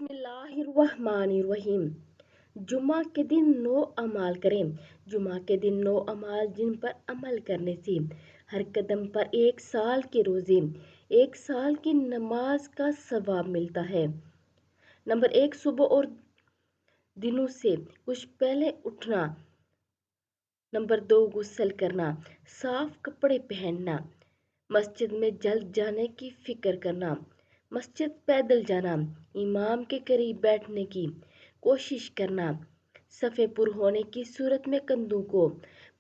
बिस्मिल्लाहिर्रहमानिर्रहीम। जुम्मा के दिन 9 अमाल करें। जुम्मा के दिन 9 अमाल जिन पर अमल करने से हर कदम पर 1 साल के रोज़े, 1 साल की नमाज का सवाब मिलता है। नंबर 1, सुबह और दिनों से कुछ पहले उठना। नंबर 2, गुस्ल करना, साफ कपड़े पहनना, मस्जिद में जल्द जाने की फिक्र करना, मस्जिद पैदल जाना, इमाम के करीब बैठने की कोशिश करना, सफ़े पुर होने की सूरत में कंधों को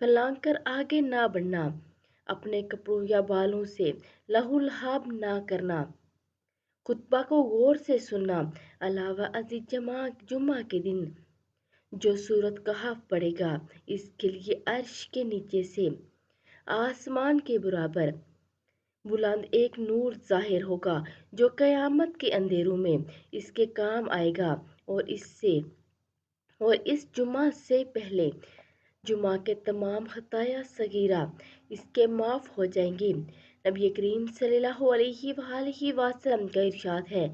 फैलाकर आगे ना बढ़ना, अपने कपड़ों या बालों से लहूलुहाब ना करना, खुतबा को गौर से सुनना। अलावा अजीज जुम्मा के दिन जो सूरत कहफ पड़ेगा, इसके लिए अर्श के नीचे से आसमान के बराबर बुलंद एक नूर ज़ाहिर होगा जो क़यामत के अंधेरों में इसके काम आएगा। और इस जुम्मा से पहले जुम्मा के तमाम खताया सगीरा इसके माफ़ हो जाएंगी। नबी करीम सल्लल्लाहु अलैहि वसल्लम का इरशाद है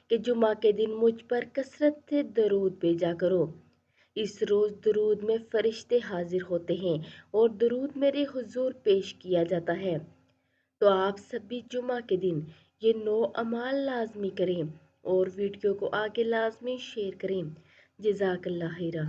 कि जुम्मा के दिन मुझ पर कसरत से दरूद भेजा करो। इस रोज़ दरूद में फरिश्ते हाजिर होते हैं और दरूद मेरे हुजूर पेश किया जाता है। तो आप सभी जुम्मा के दिन ये 9 अमाल लाजमी करें और वीडियो को आगे लाजमी शेयर करें। जज़ाकल्लाह खैरा।